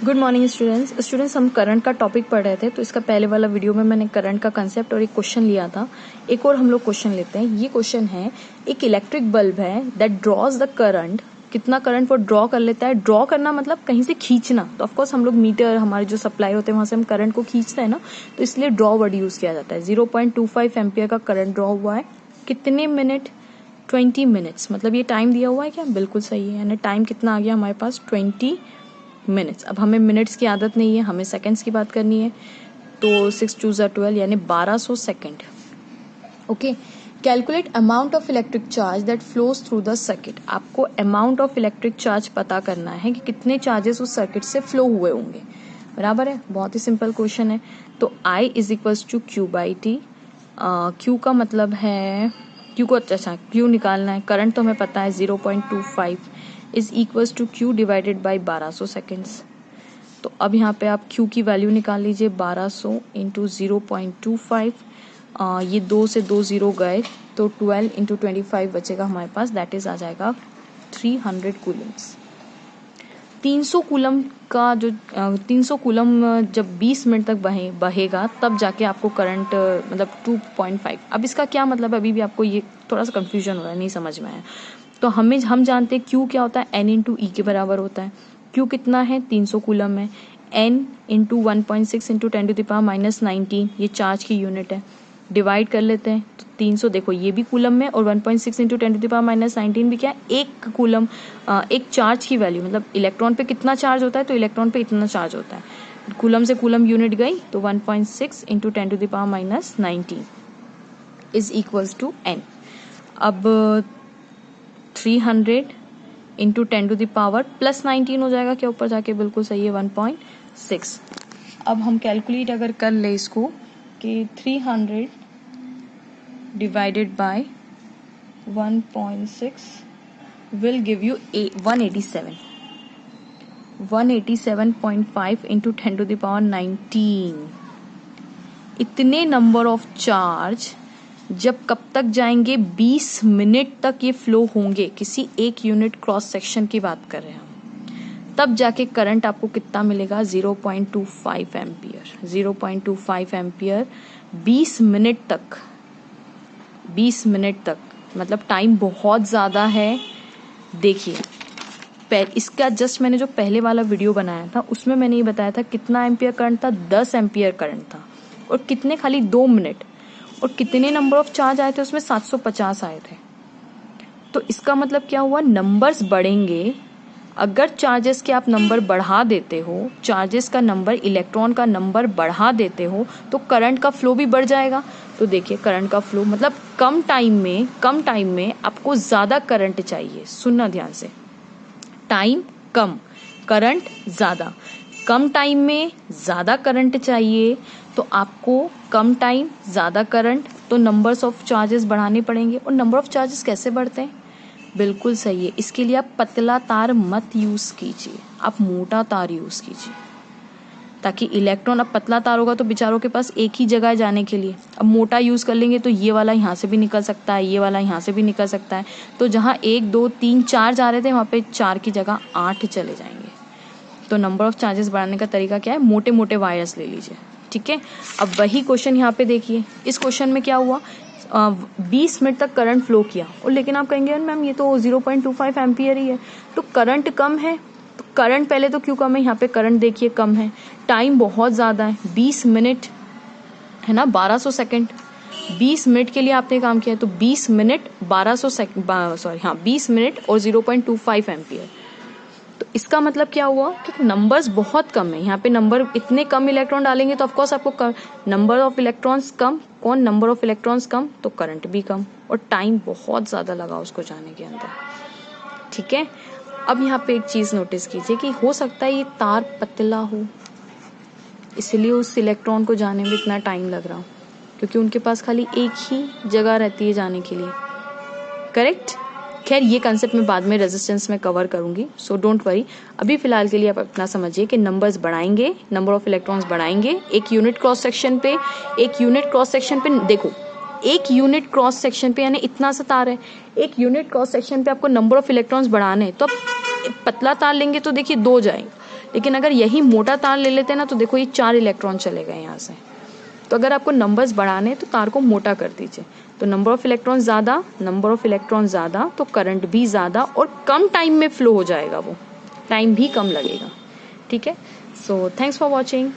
Good morning students हम current का topic पढ़ रहे थे। तो इसका पहले वाला वीडियो में मैंने करंट का कंसेप्ट और एक क्वेश्चन लिया था। एक और हम लोग क्वेश्चन लेते हैं। ये क्वेश्चन है, एक इलेक्ट्रिक बल्ब है दैट ड्रॉज द करंट। कितना करंट वो ड्रॉ कर लेता है। ड्रॉ करना मतलब कहीं से खींचना। तो ऑफकोर्स हम लोग मीटर, हमारे जो सप्लाई होते हैं वहां से हम करंट को खींचते हैं ना, तो इसलिए ड्रॉ वर्ड यूज किया जाता है। 0.25 एम्पियर का करंट ड्रॉ हुआ है। कितने मिनट? 20 मिनट्स। मतलब ये टाइम दिया हुआ है क्या? बिल्कुल सही है। यानी टाइम कितना आ गया हमारे पास? 20 मिनट्स। अब हमें मिनट्स की आदत नहीं है, हमें सेकंड्स की बात करनी है। तो 6 2 12 यानी 1200 second. Okay, calculate amount of electric charge that flows through the circuit. आपको अमाउंट ऑफ इलेक्ट्रिक चार्ज पता करना है कि कितने चार्जेस उस सर्किट से फ्लो हुए होंगे। बराबर है, बहुत ही सिंपल क्वेश्चन है। तो I is equals to Q by T. Q का मतलब है, क्यू को अच्छा क्यू निकालना है। करंट तो हमें पता है 0.25 is equals to Q divided by 1200 seconds. तो अब यहाँ पे आप क्यू की वैल्यू निकाल लीजिए। 1200 इंटू 0.25, ये 2 से 2 जीरो गए तो 12 इंटू 25 बचेगा हमारे पास। दैट इज आ जाएगा 300 कूलम्स। 300 कूलम का जो 300 कूलम जब 20 मिनट तक बहेगा तब जाके आपको करंट मतलब 2.5। अब इसका क्या मतलब है, अभी भी आपको ये थोड़ा सा कंफ्यूजन हो रहा है, नहीं समझ में आया। तो हम जानते हैं क्यू क्या होता है, एन इंटू ई के बराबर होता है। क्यू कितना है? 300 कूलम है। एन इंटू 1.6 इंटू 10⁻⁻19 ये चार्ज की यूनिट है। डिवाइड कर लेते हैं तो 300, देखो ये भी कूलम में, और 1.6 इंटू 10⁻⁻19 भी क्या है? एक कूलम, एक चार्ज की वैल्यू। मतलब इलेक्ट्रॉन पे कितना चार्ज होता है, तो इलेक्ट्रॉन पे इतना चार्ज होता है। कूलम से कूलम यूनिट गई तो 1.6 into 10⁻⁻19 is equals to N. अब 300 इंटू 10⁻+19 हो जाएगा क्या ऊपर जाके? बिल्कुल सही है, 1.6। अब हम कैलकुलेट अगर कर ले इसको कि 300 divided by 1.6 will give you 187.5 into 10⁻19। इतने नंबर ऑफ चार्ज जब कब तक जाएंगे? 20 मिनट तक ये फ्लो होंगे। किसी एक यूनिट क्रॉस सेक्शन की बात कर रहे हैं हम। तब जाके करंट आपको कितना मिलेगा? 0.25 एम्पियर। 0.25 एम्पियर 20 मिनट तक। 20 मिनट तक मतलब टाइम बहुत ज्यादा है। देखिए इसका जस्ट मैंने जो पहले वाला वीडियो बनाया था उसमें मैंने ये बताया था कितना एम्पियर करंट था? 10 एम्पियर करंट था। और कितने? खाली 2 मिनट। और कितने नंबर ऑफ चार्ज आए थे उसमें? 750 आए थे। तो इसका मतलब क्या हुआ? नंबर्स बढ़ेंगे। अगर चार्जेस के आप नंबर बढ़ा देते हो, चार्जेस का नंबर, इलेक्ट्रॉन का नंबर बढ़ा देते हो, तो करंट का फ्लो भी बढ़ जाएगा। तो देखिए करंट का फ्लो मतलब कम टाइम में आपको ज्यादा करंट चाहिए। सुनना ध्यान से, टाइम कम, करंट ज्यादा। कम टाइम में ज्यादा करंट चाहिए तो आपको कम टाइम ज्यादा करंट, तो नंबर्स ऑफ चार्जेस बढ़ाने पड़ेंगे। और नंबर ऑफ चार्जेस कैसे बढ़ते हैं? बिल्कुल सही है, इसके लिए आप पतला तार मत यूज कीजिए, आप मोटा तार यूज कीजिए, ताकि इलेक्ट्रॉन, अब पतला तार होगा तो बेचारों के पास एक ही जगह है जाने के लिए। अब मोटा यूज कर लेंगे तो ये वाला यहाँ से भी निकल सकता है, ये वाला यहाँ से भी निकल सकता है। तो जहाँ 1 2 3 4 जा रहे थे वहाँ पे 4 की जगह 8 चले जाएंगे। तो नंबर ऑफ चार्जेस बढ़ाने का तरीका क्या है? मोटे मोटे वायर्स ले लीजिए। ठीक है, अब वही क्वेश्चन यहाँ पे देखिए। इस क्वेश्चन में क्या हुआ? 20 मिनट तक करंट फ्लो किया। और लेकिन आप कहेंगे मैम ये तो 0.25 एम्पियर ही है, तो करंट कम है। तो करंट पहले तो क्यों कम है? यहाँ पे करंट देखिए कम है। टाइम बहुत ज्यादा है, 20 मिनट है ना, 1200 सेकेंड। 20 मिनट के लिए आपने काम किया है, तो 20 मिनट 1200 सेकेंड, सॉरी हाँ 20 मिनट और 0.25 एम्पियर। तो इसका मतलब क्या हुआ कि नंबर्स बहुत कम है। यहाँ पे नंबर इतने कम इलेक्ट्रॉन डालेंगे तो ऑफकोर्स आपको नंबर ऑफ इलेक्ट्रॉन्स कम। कौन? नंबर ऑफ इलेक्ट्रॉन्स कम तो करंट भी कम, और टाइम बहुत ज्यादा लगा उसको जाने के अंदर। ठीक है, अब यहाँ पे एक चीज नोटिस कीजिए कि हो सकता है ये तार पतला हो, इसलिए उस इलेक्ट्रॉन को जाने में इतना टाइम लग रहा हो, क्योंकि उनके पास खाली एक ही जगह रहती है जाने के लिए। करेक्ट। खैर ये कंसेप्ट मैं बाद में रेजिस्टेंस में कवर करूंगी, सो डोंट वरी। अभी फिलहाल के लिए आप अपना समझिए कि नंबर्स बढ़ाएंगे, नंबर ऑफ इलेक्ट्रॉन्स बढ़ाएंगे। एक यूनिट क्रॉस सेक्शन पे देखो, एक यूनिट क्रॉस सेक्शन पे यानी इतना सा तार है, एक यूनिट क्रॉस सेक्शन पे आपको नंबर ऑफ इलेक्ट्रॉन्स बढ़ाने हैं। तो आप पतला तार लेंगे तो देखिए 2 जाएंगे, लेकिन अगर यही मोटा तार ले लेते हैं ना तो देखो ये 4 इलेक्ट्रॉन चले गए यहाँ से। तो अगर आपको नंबर्स बढ़ाने हैं तो तार को मोटा कर दीजिए। तो नंबर ऑफ इलेक्ट्रॉन ज़्यादा तो करंट भी ज़्यादा और कम टाइम में फ्लो हो जाएगा, वो टाइम भी कम लगेगा। ठीक है, सो थैंक्स फॉर वॉचिंग।